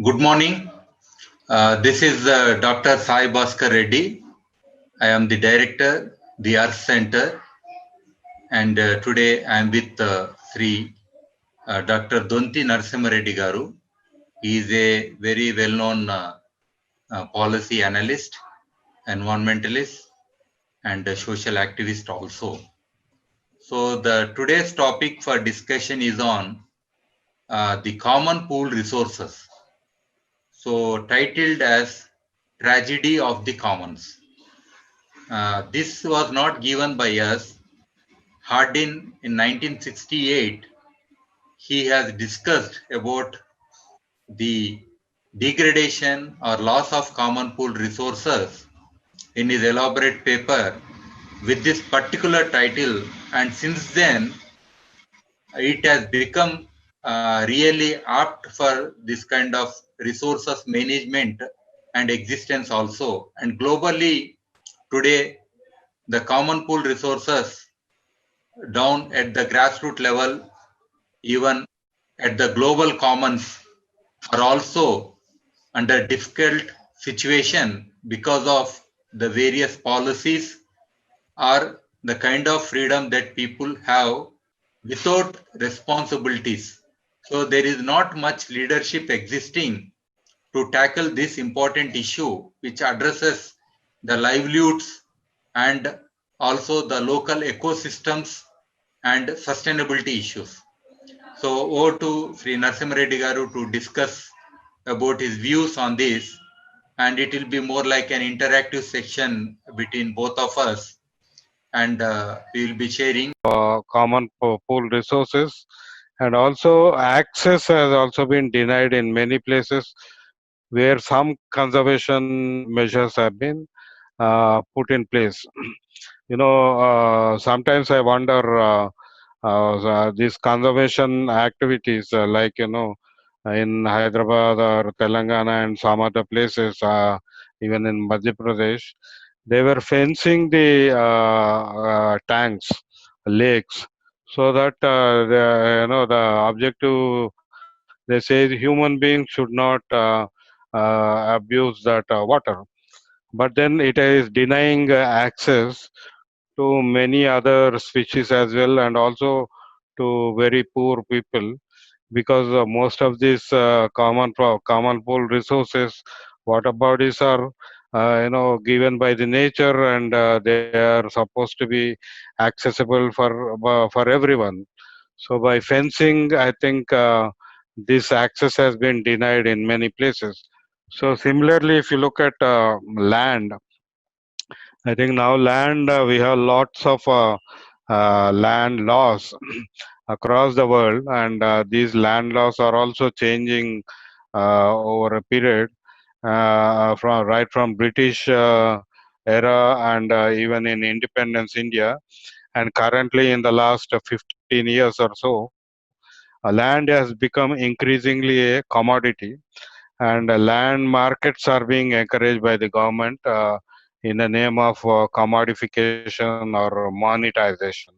Good morning. This is Dr. Sai Bhaskar Reddy. I am the director, the Earth Center, and today I am with Sri Dr. Donti Narasimha Reddy Garu. He is a very well-known policy analyst, environmentalist, and a social activist also. So the today's topic for discussion is on the common pool resources. So titled as Tragedy of the Commons. This was not given by us. Hardin in 1968, he has discussed about the degradation or loss of common pool resources in his elaborate paper with this particular title, and since then it has become really apt for this kind of resources management and existence also. And globally today the common pool resources down at the grassroots level, even at the global commons, are also under difficult situation because of the various policies or the kind of freedom that people have without responsibilities. So there is not much leadership existing to tackle this important issue, which addresses the livelihoods and also the local ecosystems and sustainability issues. So over to Sri Narasimha Reddy Garu to discuss about his views on this, and it will be more like an interactive section between both of us, and we will be sharing common pool resources, and also access has also been denied in many places where some conservation measures have been put in place. Sometimes I wonder these conservation activities, in Hyderabad or Telangana and some other places, even in Madhya Pradesh, they were fencing the tanks, lakes, so that the objective, they say human beings should not abuse that water, but then it is denying access to many other species as well, and also to very poor people, because most of these common pool resources, water bodies are given by the nature, and they are supposed to be accessible for everyone. So by fencing, I think this access has been denied in many places. So similarly, if you look at land, I think now land, we have lots of land laws across the world, and these land laws are also changing over a period, from right from British era, and even in independence India, and currently in the last 15 years or so, land has become increasingly a commodity, and land markets are being encouraged by the government in the name of commodification or monetization.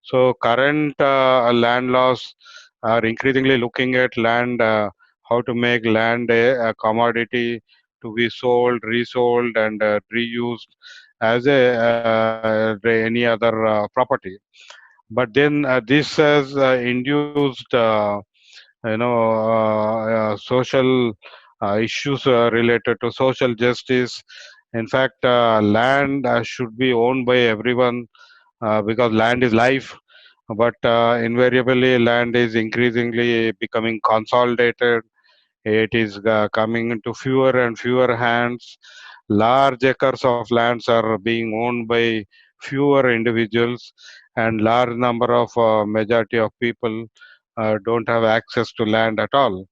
So current land laws are increasingly looking at land, how to make land a commodity to be sold, resold, and reused as any other property. But then this has induced social issues related to social justice. In fact, land should be owned by everyone, because land is life. But invariably, land is increasingly becoming consolidated. It is coming into fewer and fewer hands. Large acres of lands are being owned by fewer individuals, and large number of majority of people don't have access to land at all.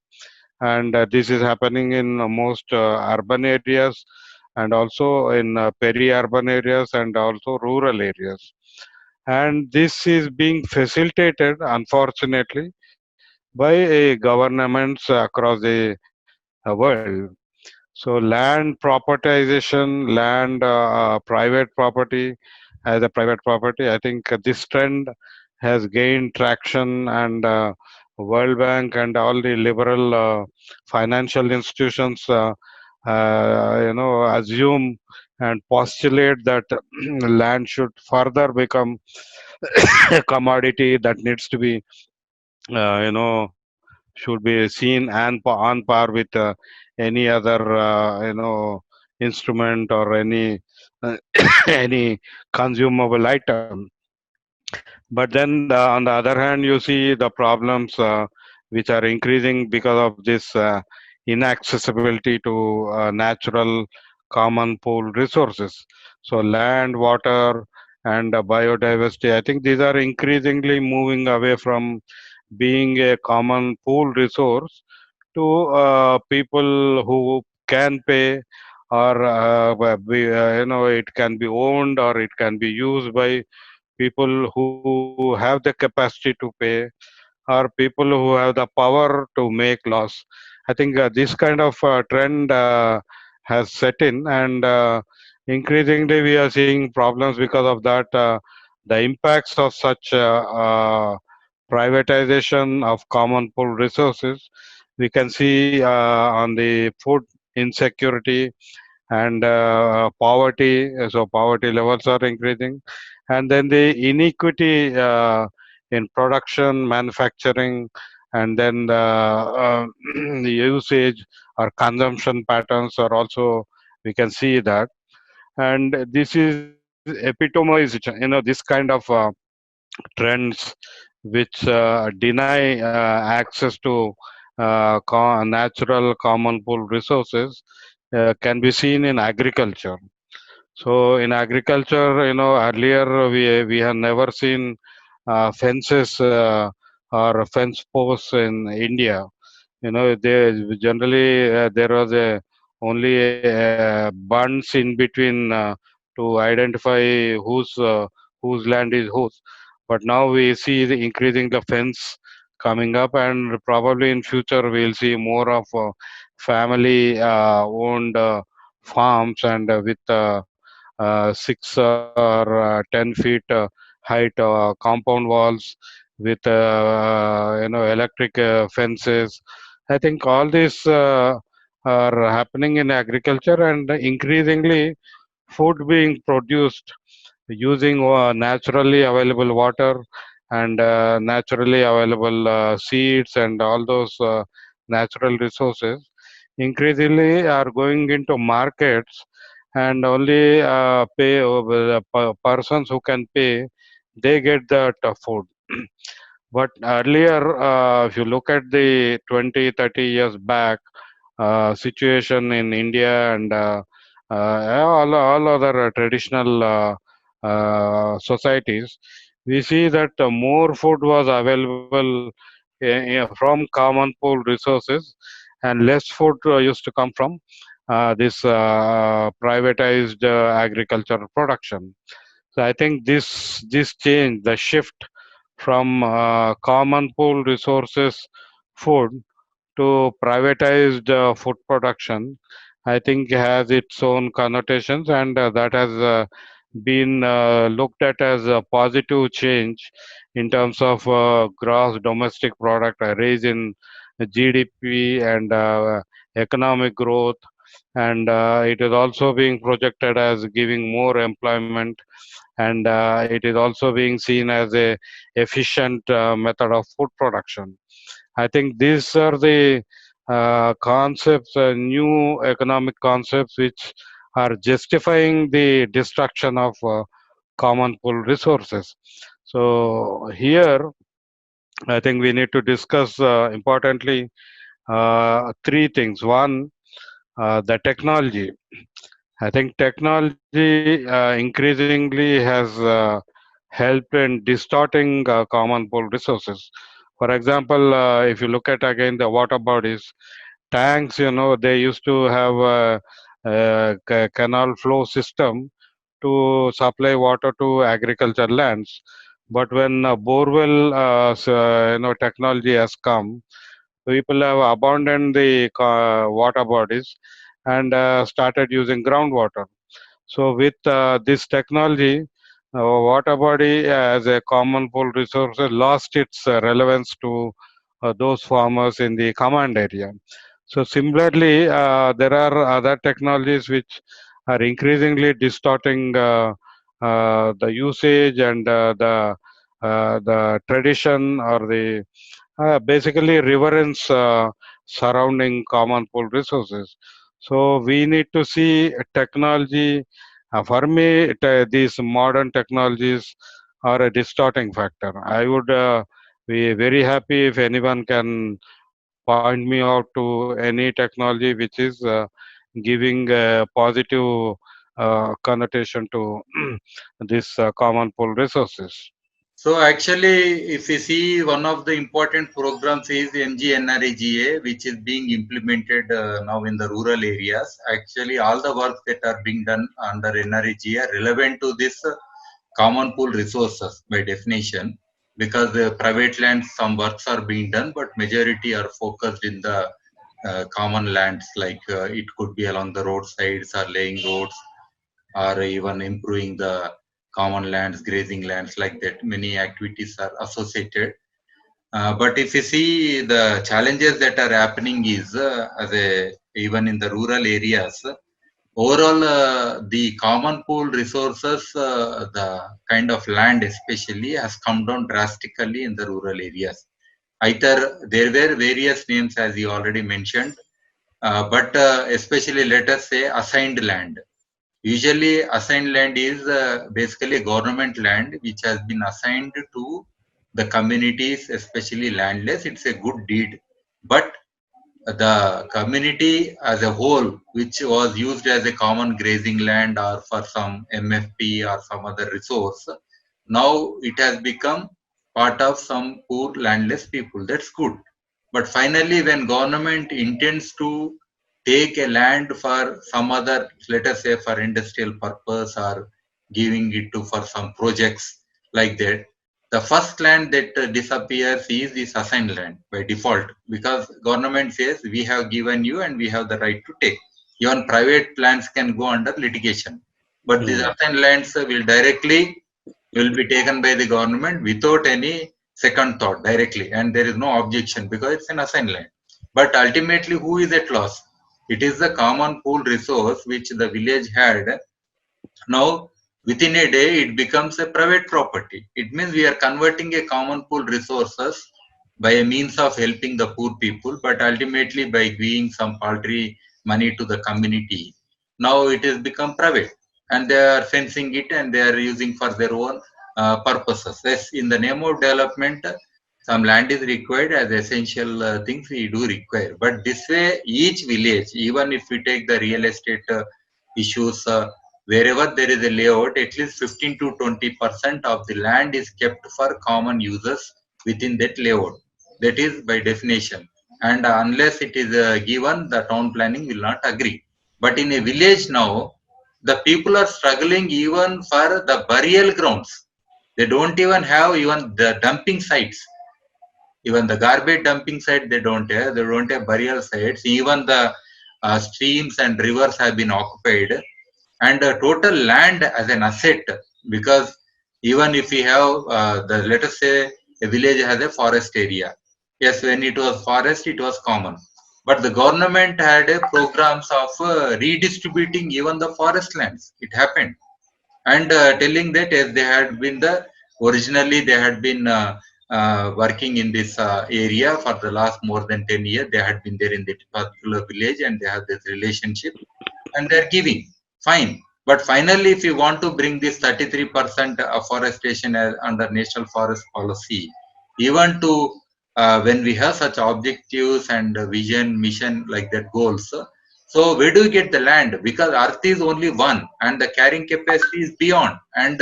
And this is happening in most urban areas, and also in peri-urban areas, and also rural areas. And this is being facilitated, unfortunately, by governments across the world. So land privatization, land private property as a private property, I think this trend has gained traction, and World Bank and all the liberal financial institutions, assume and postulate that land should further become a commodity that needs to be, should be seen and on par with any other, instrument or any uh, any consumable item. But then on the other hand, you see the problems which are increasing because of this inaccessibility to natural common pool resources. So land, water, and biodiversity. I think these are increasingly moving away from being a common pool resource to people who can pay, or it can be owned or it can be used by people who have the capacity to pay, or people who have the power to make laws. I think this kind of trend has set in, and increasingly we are seeing problems because of that. The impacts of such privatization of common pool resources, we can see on the food insecurity and poverty. So poverty levels are increasing, and then the inequity in production, manufacturing, and then the usage or consumption patterns are also, we can see that. And this is epitomized, this kind of trends which deny access to natural common pool resources can be seen in agriculture. So in agriculture, earlier we have never seen fences or fence posts in India. They generally there was a only bunds in between to identify whose land is whose. But now we see the increasing the fence coming up, and probably in future we'll see more of family owned farms, and with 6 or 10 feet height compound walls with electric fences. I think all these are happening in agriculture, and increasingly food being produced using naturally available water and naturally available seeds and all those natural resources increasingly are going into markets, and only pay the persons who can pay, they get that food. But earlier, if you look at the 20, 30 years back situation in India and all other traditional societies, we see that more food was available from common pool resources, and less food used to come from this privatized agricultural production. So I think this change, the shift from common pool resources food to privatized food production, I think has its own connotations, and that has been looked at as a positive change in terms of gross domestic product, a raise in GDP and economic growth, and it is also being projected as giving more employment, and it is also being seen as a efficient method of food production. I think these are the concepts, new economic concepts, which are justifying the destruction of common pool resources. So here, I think we need to discuss importantly three things. One, the technology. I think technology increasingly has helped in distorting common pool resources. For example, if you look at again the water bodies, tanks, they used to have a canal flow system to supply water to agriculture lands. But when borewell, technology has come, people have abandoned the water bodies and started using groundwater. So with this technology, water body as a common pool resource lost its relevance to those farmers in the command area. So similarly, there are other technologies which are increasingly distorting the usage and the tradition or the basically reverence surrounding common pool resources. So we need to see technology. For me, these modern technologies are a distorting factor. I would be very happy if anyone can point me out to any technology which is giving a positive connotation to this common pool resources. So actually, if you see, one of the important programs is MGNREGA, which is being implemented now in the rural areas. Actually, all the work that are being done under NREGA are relevant to this common pool resources by definition, because the private lands, some works are being done, but majority are focused in the common lands, like it could be along the roadsides or laying roads, or even improving the common lands, grazing lands, like that. Many activities are associated. But if you see, the challenges that are happening is even in the rural areas, overall the common pool resources, the kind of land especially has come down drastically in the rural areas. Either there were various names, as you already mentioned, but especially, let us say, assigned land. Usually, assigned land is basically government land which has been assigned to the communities, especially landless. It's a good deed. But the community as a whole, which was used as a common grazing land or for some MFP or some other resource, now it has become part of some poor landless people. That's good. But finally, when government intends to take a land for some other, let us say for industrial purpose or giving it to for some projects like that, the first land that disappears is this assigned land by default, because government says we have given you and we have the right to take. Even private lands can go under litigation, but these Hmm. assigned lands will be taken by the government without any second thought directly, and there is no objection because it's an assigned land. But ultimately, who is at loss? It is the common pool resource which the village had. Now, within a day, it becomes a private property. It means we are converting a common pool resources by a means of helping the poor people, but ultimately by giving some paltry money to the community. Now it has become private, and they are fencing it and they are using for their own purposes. Yes, in the name of development, some land is required as essential things we do require. But this way, each village, even if we take the real estate issues, wherever there is a layout, at least 15 to 20% of the land is kept for common users within that layout. That is by definition. And unless it is given, the town planning will not agree. But in a village now, the people are struggling even for the burial grounds. They don't even have even the dumping sites. Even the garbage dumping site they don't have. They don't have burial sites. Even the streams and rivers have been occupied, and total land as an asset, because even if we have the, let us say, a village has a forest area. Yes, when it was forest it was common, but the government had a programs of redistributing even the forest lands. It happened, and telling that as they had been the originally they had been working in this area for the last more than 10 years. They had been there in that particular village and they have this relationship, and they're giving fine. But finally, if you want to bring this 33% afforestation as under national forest policy, even to when we have such objectives and vision mission like that goals, so where do you get the land? Because earth is only one and the carrying capacity is beyond. And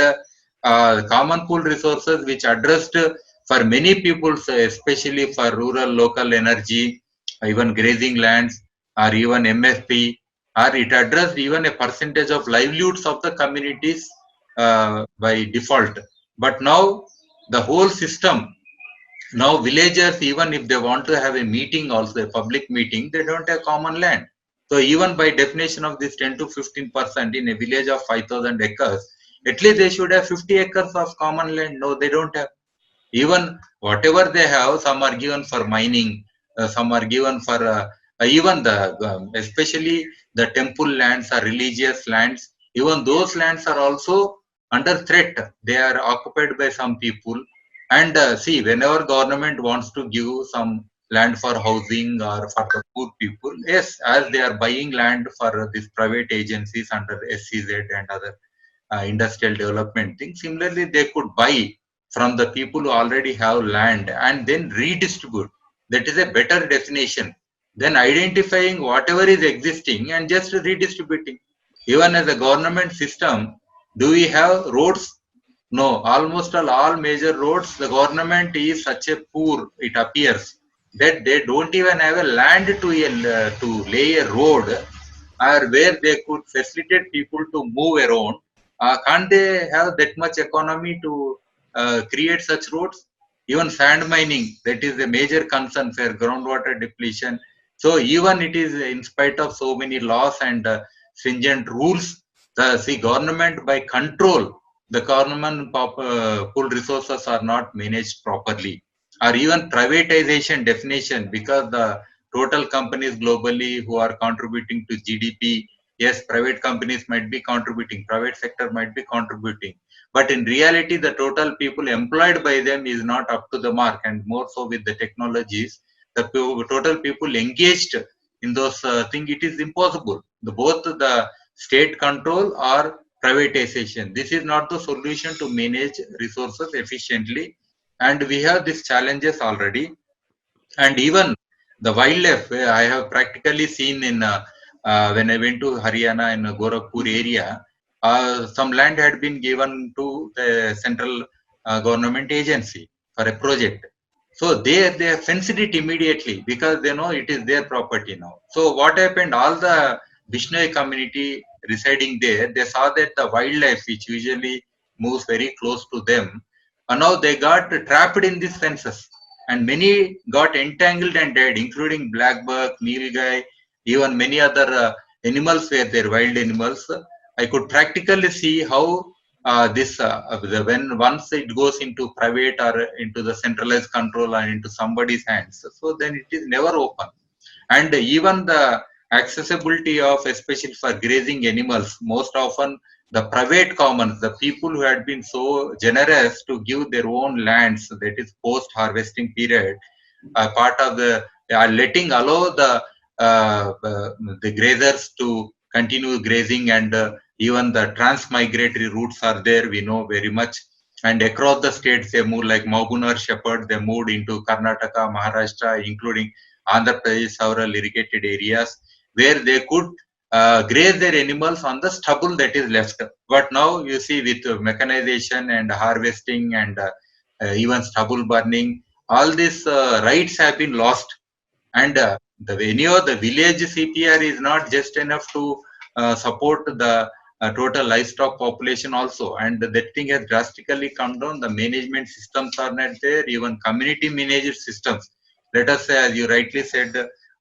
common pool resources which addressed for many people, especially for rural local energy, even grazing lands, or even MFP, or it addressed even a percentage of livelihoods of the communities by default. But now the whole system, now villagers, even if they want to have a meeting, also a public meeting, they don't have common land. So even by definition of this 10 to 15% in a village of 5,000 acres, at least they should have 50 acres of common land. No, they don't have. Even whatever they have, some are given for mining, some are given for even the especially the temple lands or religious lands. Even those lands are also under threat. They are occupied by some people. And see, whenever government wants to give some land for housing or for the poor people, yes, as they are buying land for these private agencies under SCZ and other industrial development thing. Similarly, they could buy from the people who already have land and then redistribute. That is a better definition than identifying whatever is existing and just redistributing. Even as a government system, do we have roads? No, almost all major roads, the government is such a poor, it appears, that they don't even have a land to lay a road or where they could facilitate people to move around. Can't they have that much economy to create such roads? Even sand mining, that is a major concern for groundwater depletion. So even it is in spite of so many laws and stringent rules, the see government by control, the government pool resources are not managed properly. Or even privatization definition, because the total companies globally who are contributing to GDP, yes, private companies might be contributing, private sector might be contributing, but in reality, the total people employed by them is not up to the mark, and more so with the technologies, the total people engaged in those things, it is impossible. Both the state control or privatization. This is not the solution to manage resources efficiently, and we have these challenges already. And even the wildlife, I have practically seen in when I went to Haryana in Gorakhpur area, some land had been given to the central government agency for a project. So they fenced it immediately because they know it is their property now. So what happened? All the Bishnoi community residing there, they saw that the wildlife, which usually moves very close to them, now they got trapped in these fences, and many got entangled and died, including blackbuck, nilgai, even many other animals were there, wild animals. I could practically see how when once it goes into private or into the centralized control and into somebody's hands, so then it is never open. And even the accessibility of, especially for grazing animals, most often the private commons, the people who had been so generous to give their own lands, that is post harvesting period, part of the letting allow the grazers to continue grazing, and even the transmigratory routes are there, we know very much. And across the states they moved, like Magunar shepherd, they moved into Karnataka, Maharashtra, including Andhra Pradesh, several irrigated areas where they could graze their animals on the stubble that is left. But now you see, with mechanization and harvesting and even stubble burning, all these rights have been lost. And the village CPR is not just enough to support the total livestock population also, and that thing has drastically come down. The management systems are not there, even community managed systems. Let us say, as you rightly said,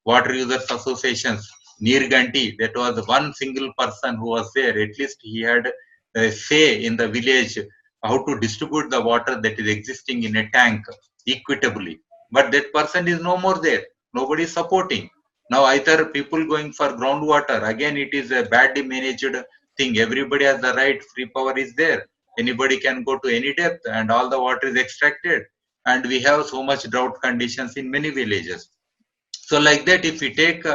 water users associations, Nirganti, that was one single person who was there. At least he had a say in the village how to distribute the water that is existing in a tank equitably. But that person is no more there. Nobody is supporting. Now either people going for groundwater, again it is a badly managed thing. Everybody has the right, free power is there, anybody can go to any depth and all the water is extracted, and we have so much drought conditions in many villages. So like that, if we take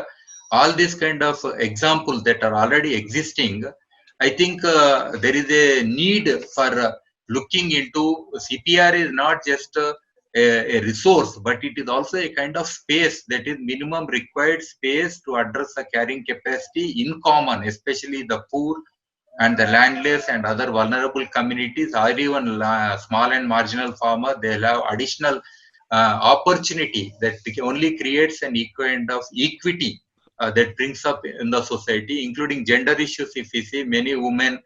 all these kind of examples that are already existing, I think there is a need for looking into. CPR is not just a resource, but it is also a kind of space, that is minimum required space to address the carrying capacity in common, especially the poor and the landless and other vulnerable communities, or even small and marginal farmer. They'll have additional opportunity that only creates an kind of equity that brings up in the society, including gender issues. If we see, many women,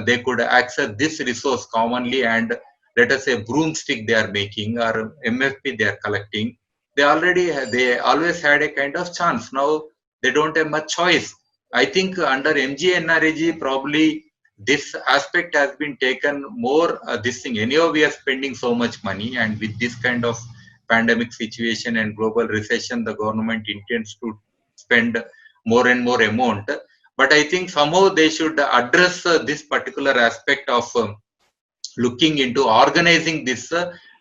they could access this resource commonly, and let us say broomstick they are making or MFP they are collecting. They always had a kind of chance. Now they don't have much choice. I think under MGNRAG, probably this aspect has been taken more this thing. Anyhow, we are spending so much money, and with this kind of pandemic situation and global recession, the government intends to spend more and more amount. But I think somehow they should address this particular aspect of looking into organizing this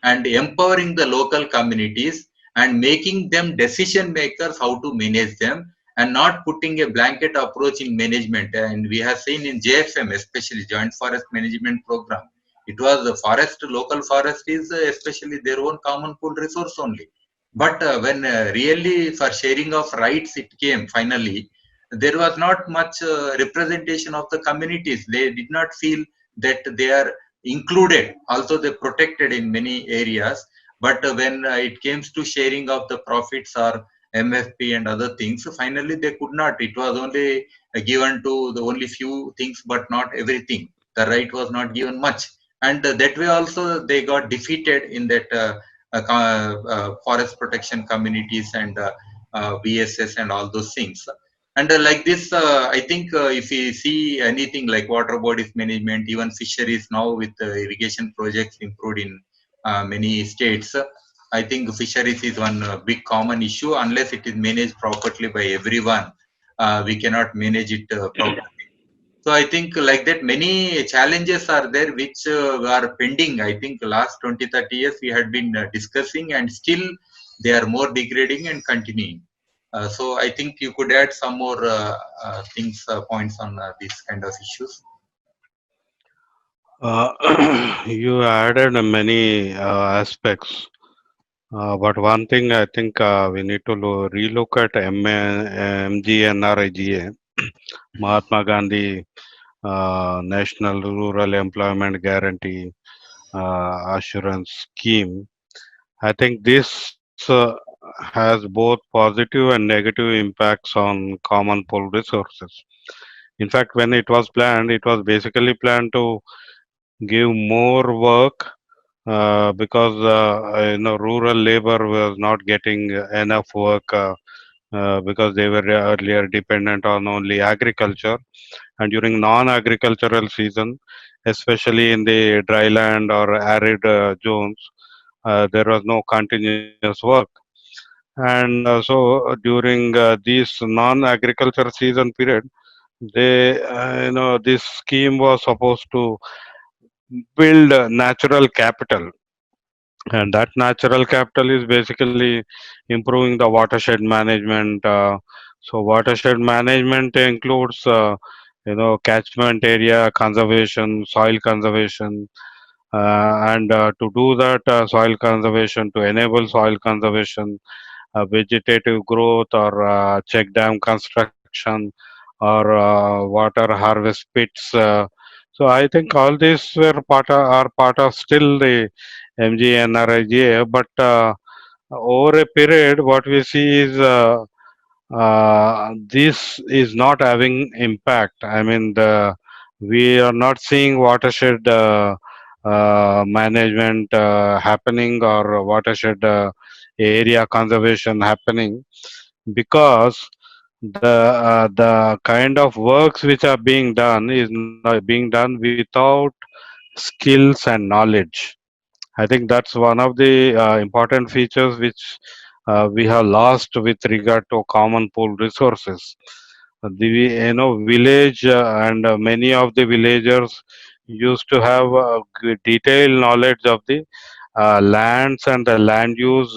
and empowering the local communities and making them decision makers how to manage them, and not putting a blanket approach in management. And we have seen in JFM, especially Joint Forest Management Program, it was the forest, local forest is especially their own common pool resource only. But when really for sharing of rights it came finally, there was not much representation of the communities. They did not feel that they are included, also they protected in many areas. But when it comes to sharing of the profits or MFP and other things, finally they could not. It was only given to the only few things, but not everything. The right was not given much, and that way also they got defeated in that forest protection communities and VSS and all those things. And like this, I think if we see anything like water bodies management, even fisheries now with irrigation projects improved in many states, I think fisheries is one big common issue. Unless it is managed properly by everyone, we cannot manage it properly. So I think like that many challenges are there which are pending. I think last 20, 30 years we had been discussing, and still they are more degrading and continuing. So I think you could add some more things, points on these kind of issues. You added many aspects, but one thing I think we need to relook at MGNRIGA, Mahatma Gandhi National Rural Employment Guarantee Assurance Scheme. I think this has both positive and negative impacts on common pool resources. In fact, when it was planned, it was basically planned to give more work because rural labor was not getting enough work because they were earlier dependent on only agriculture, and during non-agricultural season, especially in the dryland or arid zones, there was no continuous work. And during this non-agriculture season period, this scheme was supposed to build natural capital, and that natural capital is basically improving the watershed management. So watershed management includes catchment area conservation, soil conservation, and to do that soil conservation, to enable soil conservation, vegetative growth or check dam construction or water harvest pits. So I think all these are part of still the MGNRIGA, but over a period, what we see is this is not having impact. I mean, we are not seeing watershed management happening, or watershed area conservation happening, because the kind of works which are being done is not being done without skills and knowledge. I think that's one of the important features which we have lost with regard to common pool resources. The village and many of the villagers used to have detailed knowledge of the lands and the land use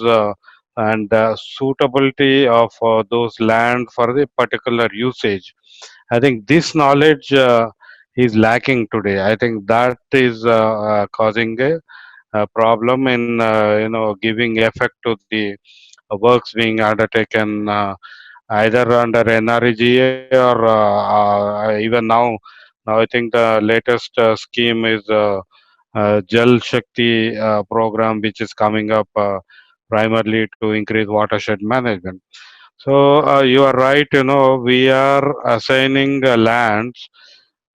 and the suitability of those land for the particular usage. I think this knowledge is lacking today. I think that is causing a problem in giving effect to the works being undertaken either under NREGA or even now. Now I think the latest scheme is Jal Shakti program, which is coming up primarily to increase watershed management. So you are right. We are assigning lands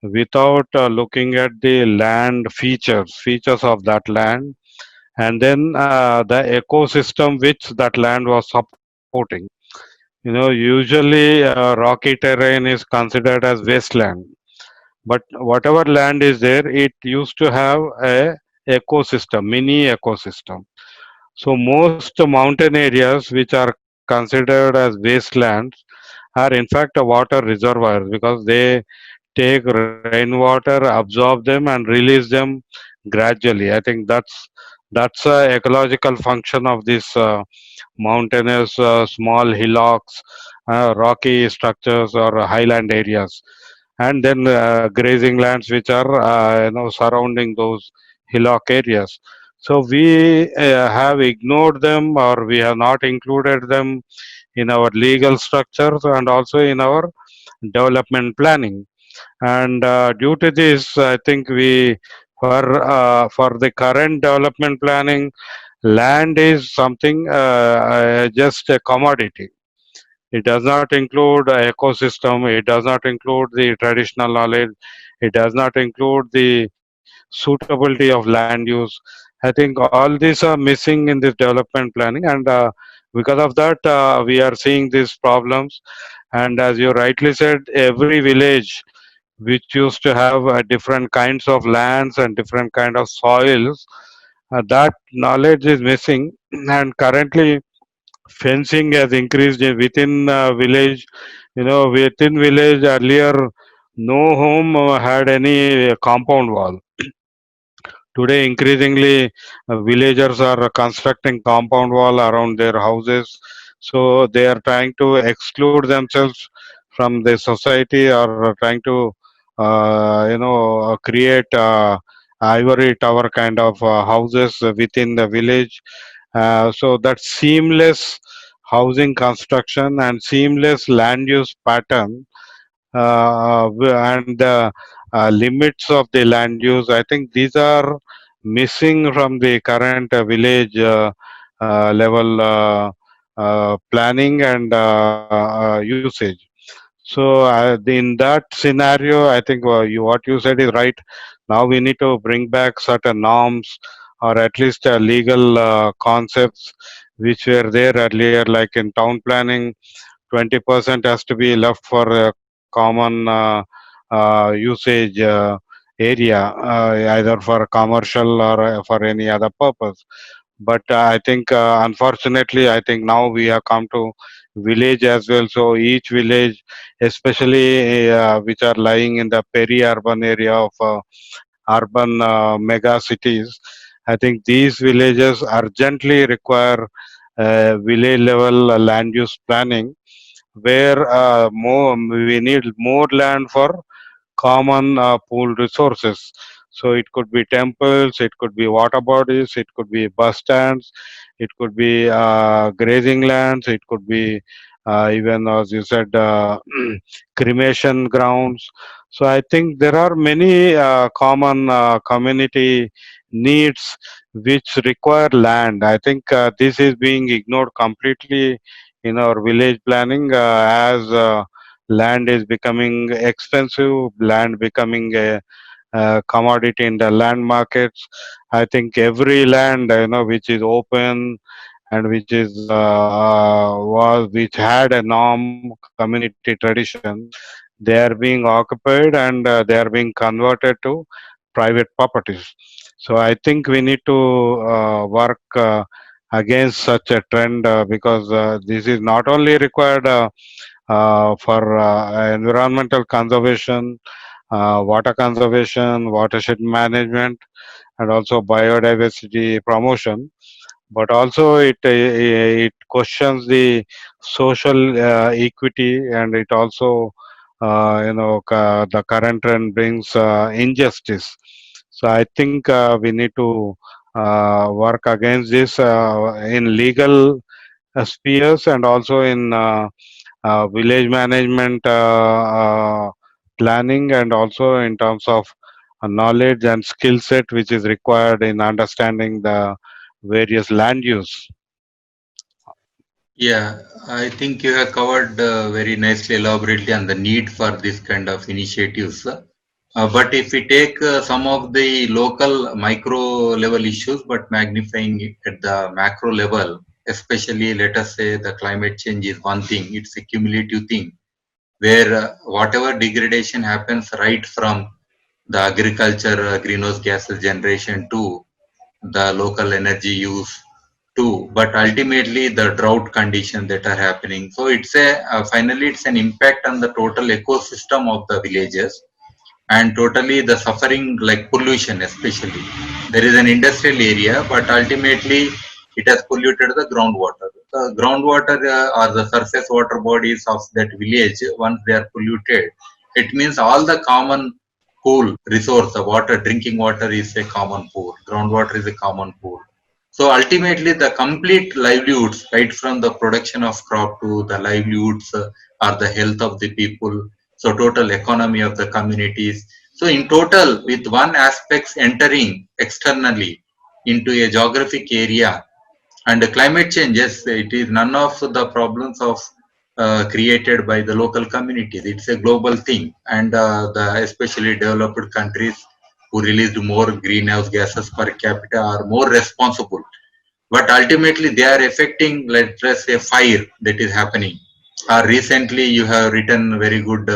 without looking at the land features of that land, and then the ecosystem which that land was supporting. Usually rocky terrain is considered as wasteland, but whatever land is there, it used to have a ecosystem, mini ecosystem. So most mountain areas which are considered as wastelands are in fact a water reservoirs because they take rainwater, absorb them, and release them gradually. I think that's a ecological function of this mountainous small hillocks, rocky structures, or highland areas, and then grazing lands which are surrounding those hillock areas. So we have ignored them, or we have not included them in our legal structures and also in our development planning. And due to this, I think we for the current development planning, land is something just a commodity. It does not include ecosystem. It does not include the traditional knowledge. It does not include the suitability of land use. I think all these are missing in this development planning, and because of that, we are seeing these problems. And as you rightly said, every village which used to have different kinds of lands and different kind of soils, that knowledge is missing. And currently, fencing has increased within village. Within village earlier, no home had any compound wall. Today, increasingly, villagers are constructing compound wall around their houses, so they are trying to exclude themselves from the society, or trying to, create ivory tower kind of houses within the village. So that seamless housing construction and seamless land use pattern, and the limits of the land use, I think these are missing from the current village level planning and usage. So in that scenario, I think what you said is right. Now we need to bring back certain norms, or at least legal concepts which were there earlier, like in town planning. 20% has to be left for common usage area, either for commercial or for any other purpose. But I think, unfortunately, I think now we have come to village as well. So each village, especially which are lying in the peri-urban area of urban mega cities, I think these villages urgently require village level land use planning, where more we need more land for common pool resources. So it could be temples, it could be water bodies, it could be bus stands, it could be grazing lands, it could be even, as you said, cremation grounds. So I think there are many common community needs which require land. I think this is being ignored completely in our village planning, as land is becoming expensive, land becoming a commodity in the land markets. I think every land, which is open and which is which had a norm, community tradition, they are being occupied, and they are being converted to private properties. So I think we need to work against such a trend, because this is not only required for environmental conservation, water conservation, watershed management, and also biodiversity promotion, but also it questions the social equity, and it also the current trend brings injustice. So I think we need to work against this in legal spheres, and also in village management planning, and also in terms of knowledge and skill set which is required in understanding the various land use. Yeah, I think you have covered very nicely, elaborately on the need for this kind of initiatives. But if we take some of the local micro level issues, but magnifying it at the macro level, especially let us say the climate change is one thing, it's a cumulative thing, where whatever degradation happens right from the agriculture greenhouse gases generation too, the local energy use too, but ultimately the drought conditions that are happening. So it's a finally it's an impact on the total ecosystem of the villages, and totally the suffering like pollution especially. There is an industrial area, but ultimately it has polluted the groundwater. The groundwater or the surface water bodies of that village, once they are polluted, it means all the common pool resource, the water, drinking water is a common pool, groundwater is a common pool. So ultimately, the complete livelihoods, right from the production of crop to the livelihoods or the health of the people, so total economy of the communities. So in total, with one aspects entering externally into a geographic area, and the climate change, yes, it is none of the problems of created by the local communities. It's a global thing, and the especially developed countries who released more greenhouse gases per capita are more responsible, but ultimately they are affecting, let's say, fire that is happening. Recently you have written very good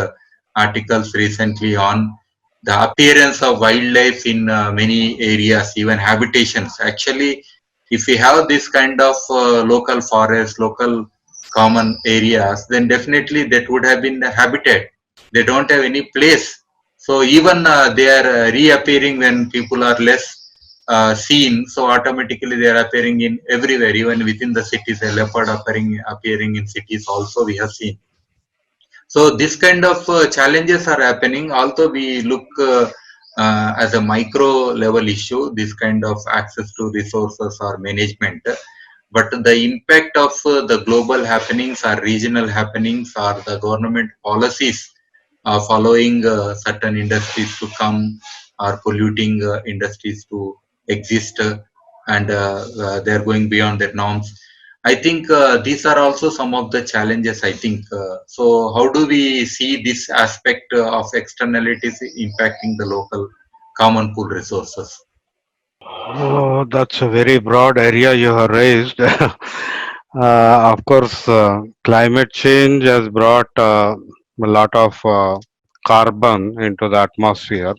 articles recently on the appearance of wildlife in many areas, even habitations. Actually, if we have this kind of local forests, local common areas, then definitely that would have been the habitat. They don't have any place, so even they are reappearing when people are less seen, so automatically they are appearing in everywhere, even within the cities. A leopard appearing in cities also we have seen. So this kind of challenges are happening. Although we look as a micro level issue, this kind of access to resources or management, but the impact of the global happenings or regional happenings or the government policies following certain industries to come or polluting industries to exist, and they're going beyond their norms. I think these are also some of the challenges, I think. So how do we see this aspect of externalities impacting the local common pool resources? Oh, that's a very broad area you have raised. Of course, climate change has brought a lot of carbon into the atmosphere,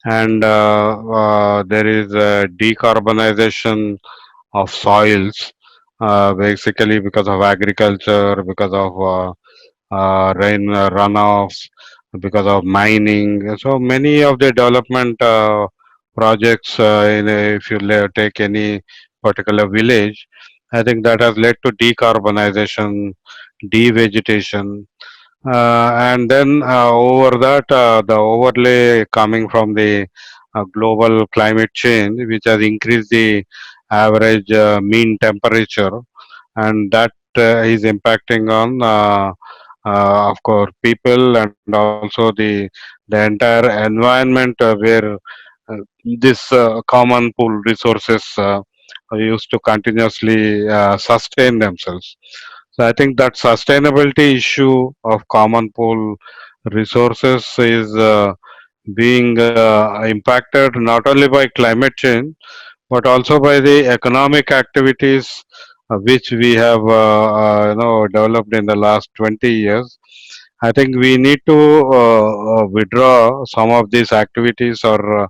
and there is a decarbonization of soils, basically because of agriculture, because of rain runoffs, because of mining. So many of the development projects, if you take any particular village, I think that has led to decarbonization, devegetation, and then over that, the overlay coming from the global climate change, which has increased the average mean temperature, and that is impacting on, of course, people, and also the entire environment where uh, this common pool resources used to continuously sustain themselves. So I think that sustainability issue of common pool resources is being impacted not only by climate change but also by the economic activities which we have developed in the last 20 years. I think we need to withdraw some of these activities or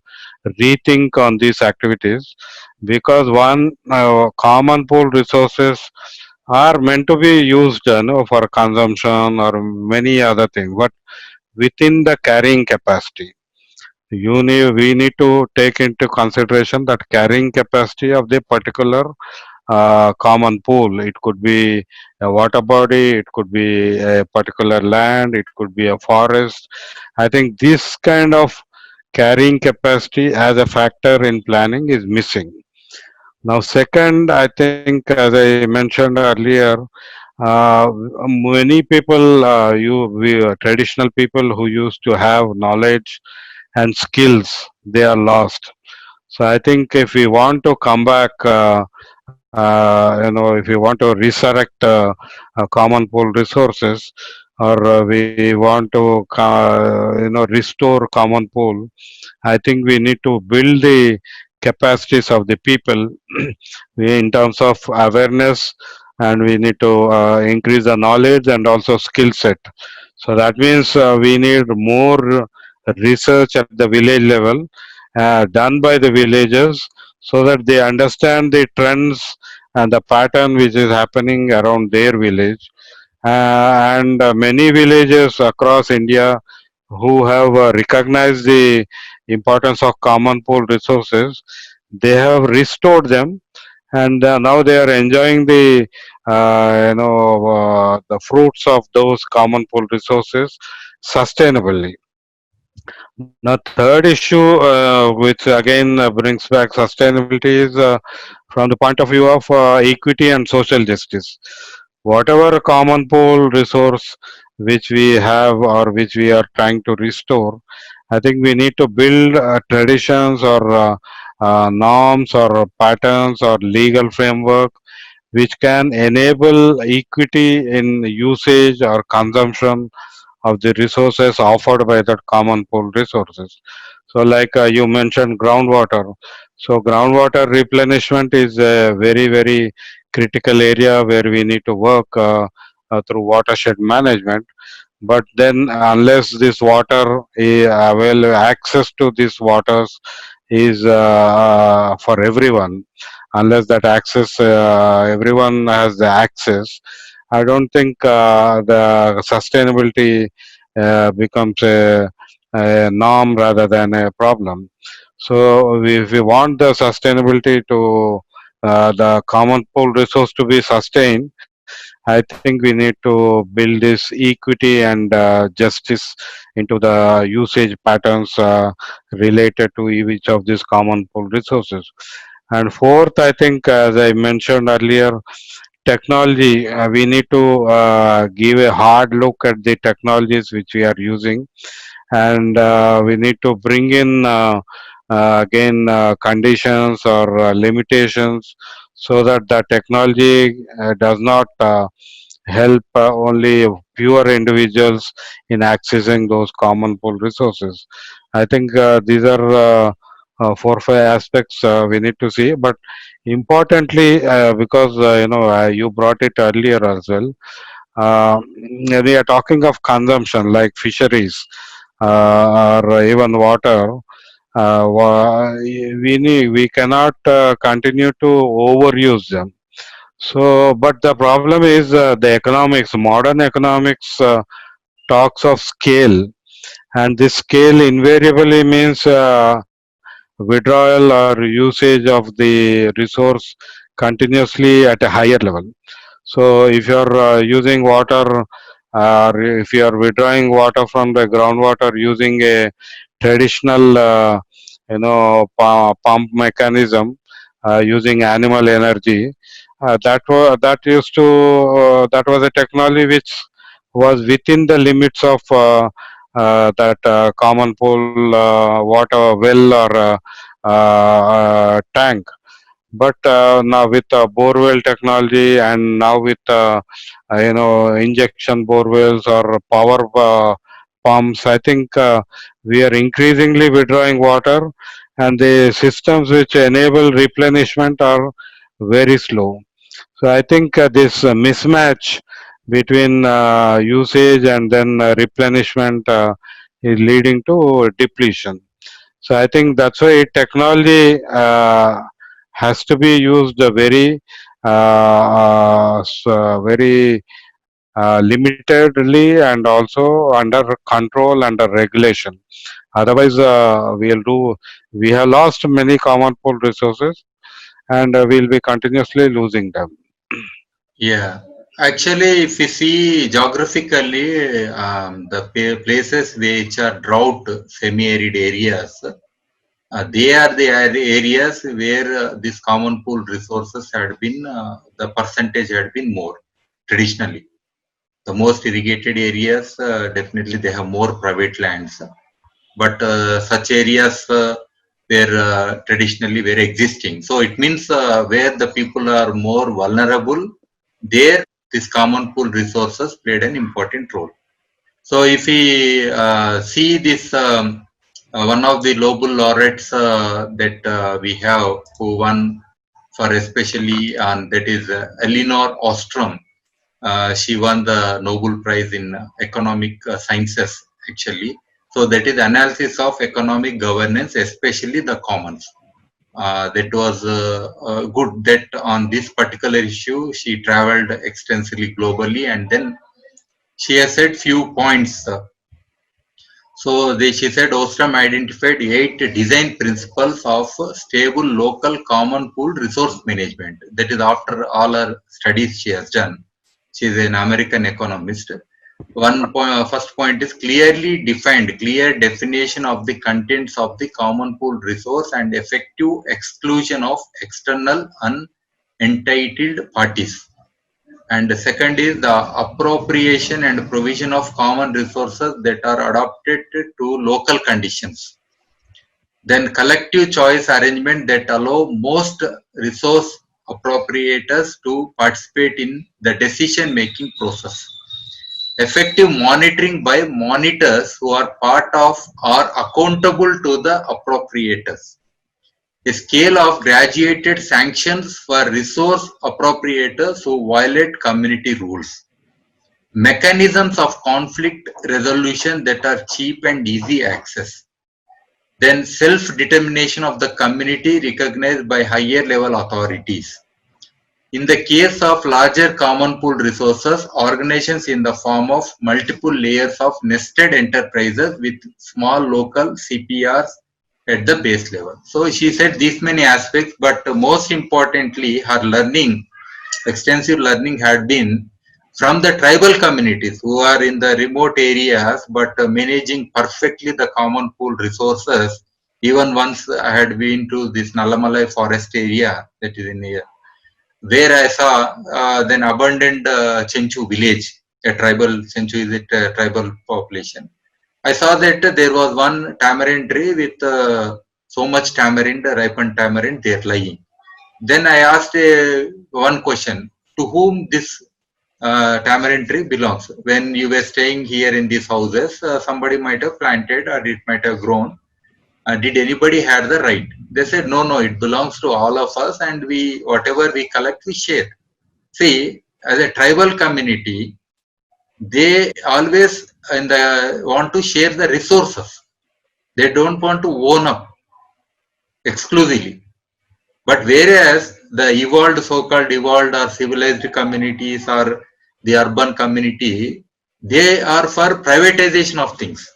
rethink on these activities, because one, common pool resources are meant to be used, for consumption or many other things, but within the carrying capacity. We need to take into consideration that carrying capacity of the particular common pool. It could be a water body, it could be a particular land, it could be a forest. I think this kind of carrying capacity as a factor in planning is missing. Now, second, I think, as I mentioned earlier, uh, many people, traditional people who used to have knowledge and skills, they are lost. So I think if we want to come back, if we want to resurrect common pool resources, or we want to, restore common pool, I think we need to build the capacities of the people in terms of awareness, and we need to increase the knowledge and also skill set. So that means we need more research at the village level done by the villagers so that they understand the trends and the pattern which is happening around their village. And many villages across India who have recognized the importance of common pool resources, they have restored them, and now they are enjoying the fruits of those common pool resources sustainably. Now, third issue, which again brings back sustainability, is from the point of view of equity and social justice. Whatever common pool resource which we have or which we are trying to restore, I think we need to build traditions or norms or patterns or legal framework which can enable equity in usage or consumption of the resources offered by that common pool resources. So, like you mentioned, groundwater. So, groundwater replenishment is a very, very critical area where we need to work through watershed management. But then, unless this water, access to these waters is for everyone, unless that access, everyone has the access, I don't think the sustainability becomes a norm rather than a problem. So, if we want the sustainability to the common pool resource to be sustained, I think we need to build this equity and justice into the usage patterns related to each of these common pool resources. And fourth, I think, as I mentioned earlier, technology. We need to give a hard look at the technologies which we are using, and we need to bring in again conditions or limitations so that the technology does not help only fewer individuals in accessing those common pool resources. I think these are 4 5 aspects we need to see. But importantly, because you brought it earlier as well, we are talking of consumption like fisheries or even water. We cannot continue to overuse them. So, but the problem is the economics, modern economics talks of scale, and this scale invariably means withdrawal or usage of the resource continuously at a higher level. So, if you're using water, or if you are withdrawing water from the groundwater using a traditional, pump mechanism using animal energy, that was a technology which was within the limits of that common pool water well or tank. But now with borewell technology, and now with injection borewells or power pumps, I think we are increasingly withdrawing water, and the systems which enable replenishment are very slow. So I think this mismatch between usage and then replenishment is leading to depletion. So I think that's why technology has to be used very limitedly and also under control, under regulation. Otherwise, we have lost many common pool resources, and we'll be continuously losing them. Yeah, actually, if you see geographically, the places which are drought, semi-arid areas, they are the areas where these common pool resources had been, the percentage had been more traditionally. The most irrigated areas, definitely they have more private lands, but such areas were traditionally were existing. So it means where the people are more vulnerable, there these common pool resources played an important role. So if we see this, one of the Nobel laureates that we have who won for especially, that is Elinor Ostrom. She won the Nobel Prize in economic sciences actually So that is analysis of economic governance, especially the commons. That was good that on this particular issue she traveled extensively globally, and then she has said few points. She said Ostrom identified 8 design principles of stable local common pool resource management. That is after all her studies she has done. She is an American economist. First point is clearly defined, clear definition of the contents of the common pool resource and effective exclusion of external unentitled parties. And the second is the appropriation and provision of common resources that are adapted to local conditions. Then collective choice arrangement that allow most resource appropriators to participate in the decision making process. Effective monitoring by monitors who are part of or accountable to the appropriators. A scale of graduated sanctions for resource appropriators who violate community rules. Mechanisms of conflict resolution that are cheap and easy access. Then self-determination of the community recognized by higher level authorities. In the case of larger common pool resources, organizations in the form of multiple layers of nested enterprises with small local CPRs at the base level. So she said these many aspects, but most importantly, her learning, extensive learning had been from the tribal communities who are in the remote areas, but managing perfectly the common pool resources. Even once I had been to this Nalamalai forest area that is in here, where I saw then abundant Chenchu village, a tribal Chenchu is a tribal population. I saw that there was one tamarind tree with so much tamarind, ripened tamarind there lying. Then I asked one question: to whom this tamarind tree belongs? When you were staying here in these houses, somebody might have planted or it might have grown. Did anybody had the right? They said, no, it belongs to all of us, and we whatever we collect, we share. See, as a tribal community, they always want to share the resources. They don't want to own up exclusively. But whereas the evolved, so-called evolved or civilized communities or the urban community, they are for privatization of things.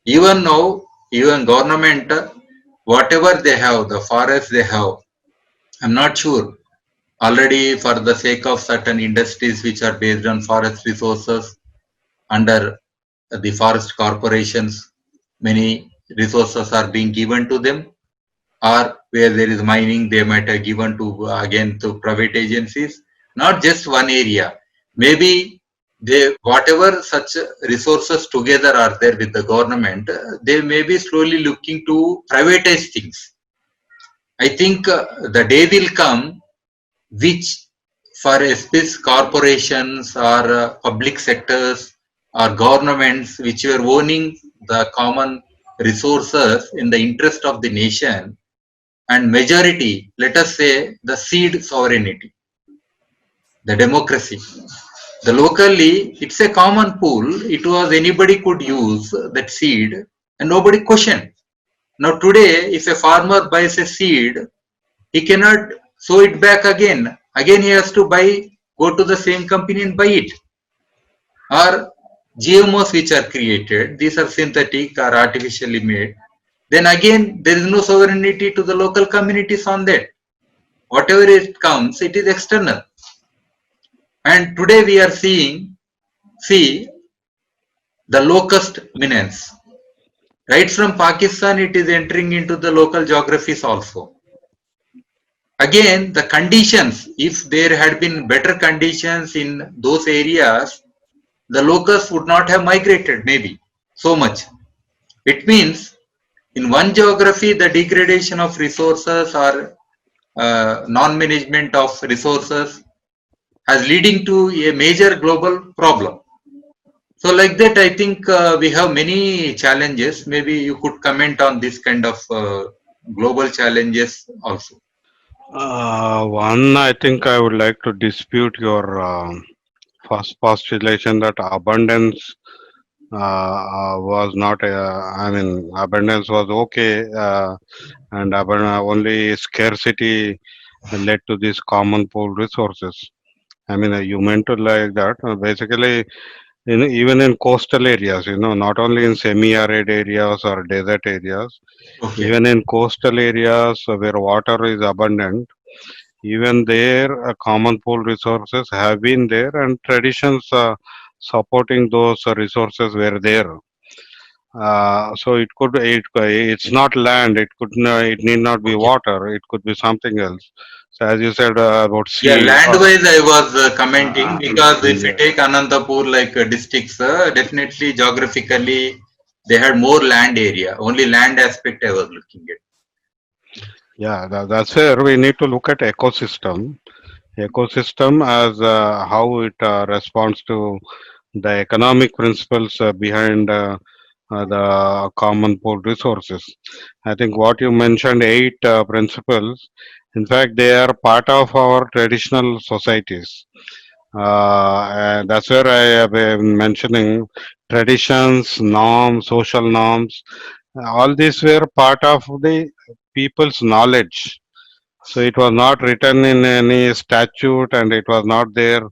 Even now, even government, whatever they have, the forest they have, I'm not sure. Already for the sake of certain industries which are based on forest resources under the forest corporations, many resources are being given to them, or where there is mining, they might have given to again to private agencies. Not just one area. Maybe they whatever such resources together are there with the government, they may be slowly looking to privatize things. I think the day will come which for space corporations or public sectors or governments which were owning the common resources in the interest of the nation, and majority, let us say the seed sovereignty, the democracy. The locally, it's a common pool. It was anybody could use that seed and nobody questioned. Now today, if a farmer buys a seed, he cannot sow it back again. Again, he has to go to the same company and buy it. Or GMOs which are created, these are synthetic or artificially made. Then again, there is no sovereignty to the local communities on that. Whatever it comes, it is external. And today we are see the locust dominance. Right from Pakistan, it is entering into the local geographies also. Again, the conditions, if there had been better conditions in those areas, the locusts would not have migrated maybe so much. It means in one geography, the degradation of resources or non-management of resources has leading to a major global problem. So like that, I think we have many challenges. Maybe you could comment on this kind of global challenges also. One, I think I would like to dispute your first postulation that abundance was not, I mean, abundance was okay, and only scarcity led to these common pool resources. I mean, you meant to like that. Basically, even in coastal areas, not only in semi-arid areas or desert areas, Okay. even in coastal areas where water is abundant, even there, common pool resources have been there, and traditions supporting those resources were there. So it's not land. It need not be Okay. water. It could be something else. So as you said about Yeah, seed or land-wise, I was commenting because if we yeah, take Anantapur like districts, definitely geographically they had more land area. Only land aspect I was looking at. yeah, that's where we need to look at ecosystem. Ecosystem as how it responds to the economic principles behind the common pool resources. I think what you mentioned, eight principles, in fact, they are part of our traditional societies. And that's where I have been mentioning traditions, norms, social norms. All these were part of the people's knowledge. So it was not written in any statute, and it was not there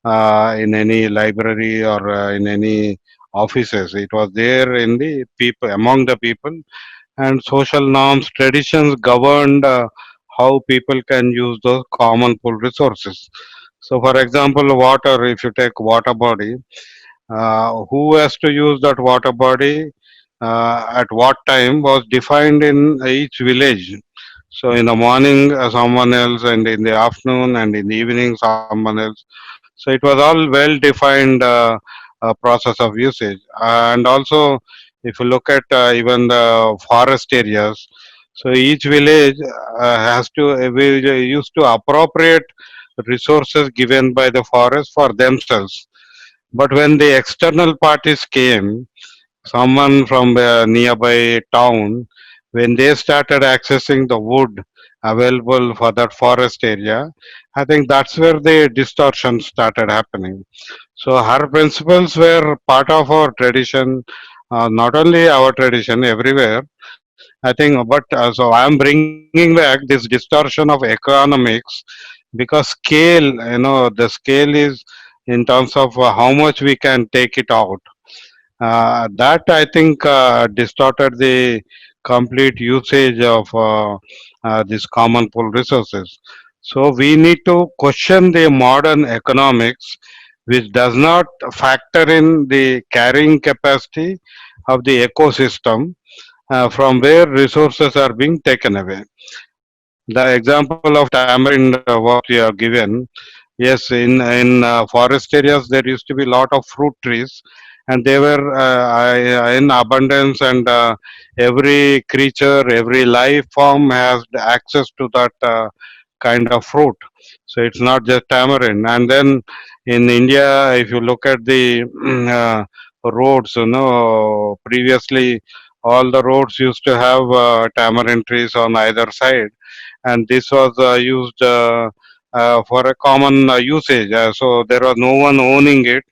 in any library or in any offices. It was there in the people, among the people, and social norms, traditions governed how people can use those common pool resources. So, for example, water. If you take water body, who has to use that water body at what time was defined in each village. So in the morning, someone else, and in the afternoon and in the evening, someone else. So it was all well defined process of usage. And also, if you look at even the forest areas, so each village we used to appropriate resources given by the forest for themselves. But when the external parties came, someone from a nearby town, when they started accessing the wood available for that forest area, I think that's where the distortion started happening. So her principles were part of our tradition, not only our tradition, everywhere. I think, but so I am bringing back this distortion of economics because scale, the scale is in terms of how much we can take it out. That I think distorted the complete usage of these common pool resources. So we need to question the modern economics, which does not factor in the carrying capacity of the ecosystem from where resources are being taken away. The example of tamarind, what you have given, yes, in forest areas there used to be a lot of fruit trees, and they were in abundance, and every creature, every life form has access to that kind of fruit. So it's not just tamarind. And then in India, if you look at the roads, previously all the roads used to have tamarind trees on either side, and this was used for a common usage. So there was no one owning it,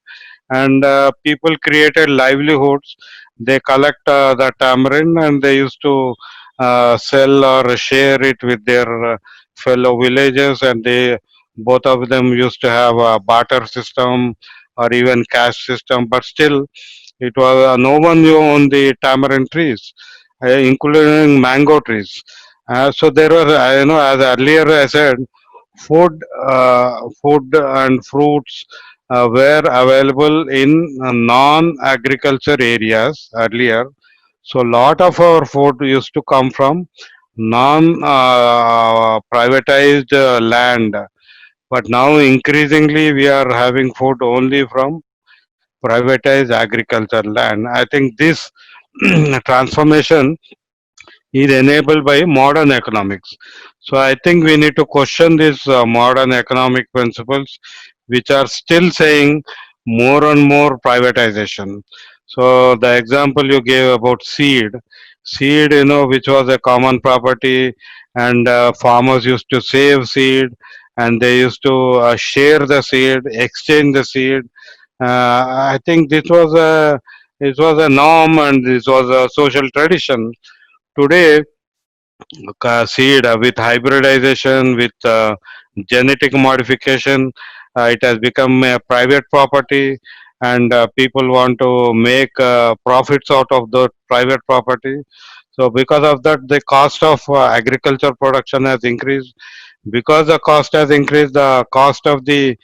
and people created livelihoods. They collect the tamarind, and they used to sell or share it with their fellow villagers, and they both of them used to have a barter system or even cash system, but still it was no one knew on the tamarind trees, including mango trees. So there were, as earlier I said, food and fruits were available in non-agriculture areas earlier. So lot of our food used to come from non-privatized land. But now increasingly we are having food only from privatized agriculture land. I think this transformation is enabled by modern economics. So I think we need to question these modern economic principles, which are still saying more and more privatization. So the example you gave about seed, which was a common property, and farmers used to save seed, and they used to share the seed, exchange the seed. I think this was This was a norm and this was a social tradition. Today, seed with hybridization, with genetic modification, it has become a private property, and people want to make profits out of the private property. So, because of that, the cost of agriculture production has increased. Because the cost has increased, the cost of the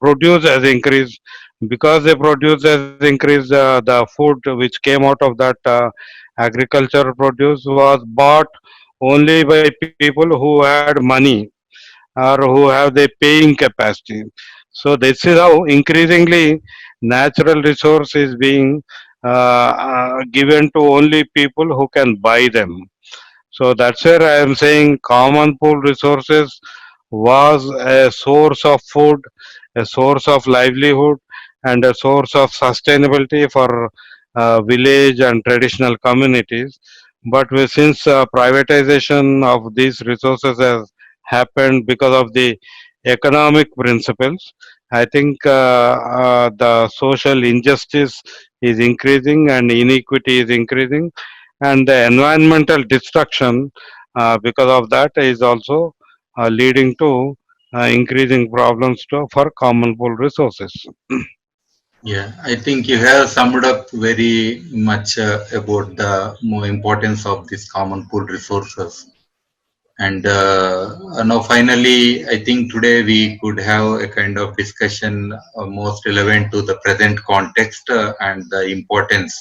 produce has increased. Because the produce has increased, the food which came out of that agricultural produce was bought only by people who had money or who have the paying capacity. So this is how increasingly natural resource is being given to only people who can buy them. So that's where I am saying common pool resources was a source of food, a source of livelihood, and a source of sustainability for village and traditional communities. But since privatization of these resources has happened because of the economic principles, I think the social injustice is increasing and inequity is increasing, and the environmental destruction because of that is also leading to increasing problems for common pool resources. Yeah, I think you have summed up very much about the more importance of these common pool resources. And now, finally, I think today we could have a kind of discussion most relevant to the present context and the importance,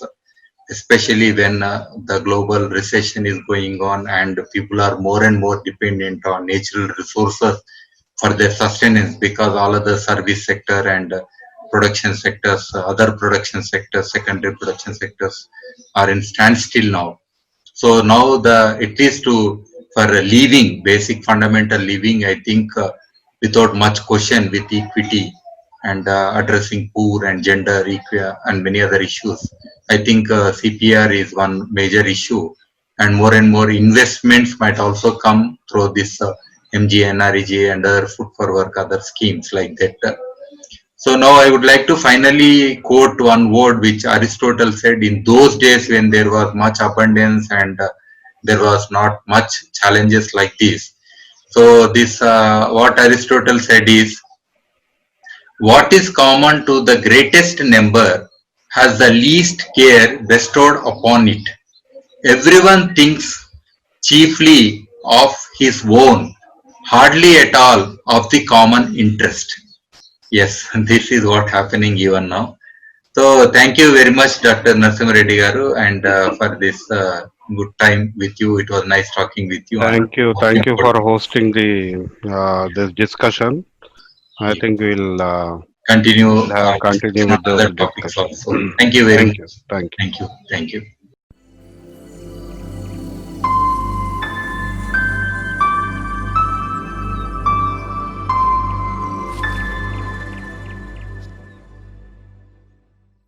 especially when the global recession is going on and people are more and more dependent on natural resources for their sustenance, because all other service sector and production sectors, other production sectors, secondary production sectors are in standstill now. So now at least for living, basic fundamental living, I think without much question, with equity and addressing poor and gender and many other issues, I think CPR is one major issue, and more investments might also come through this MGNREG and other food for work, other schemes like that. So now I would like to finally quote one word which Aristotle said in those days when there was much abundance and there was not much challenges like this. So this what Aristotle said is, what is common to the greatest number has the least care bestowed upon it. Everyone thinks chiefly of his own, hardly at all of the common interest. Yes, this is what happening even now. So thank you very much, Dr. Narasimha Reddy Garu, and for this good time with you. It was nice talking with you on Thank you for important. hosting the this discussion. I Yeah. think Continue we'll continue discussion on with those other topics discussion. also. Thank you very Thank much. you, thank you. Thank you. Thank you.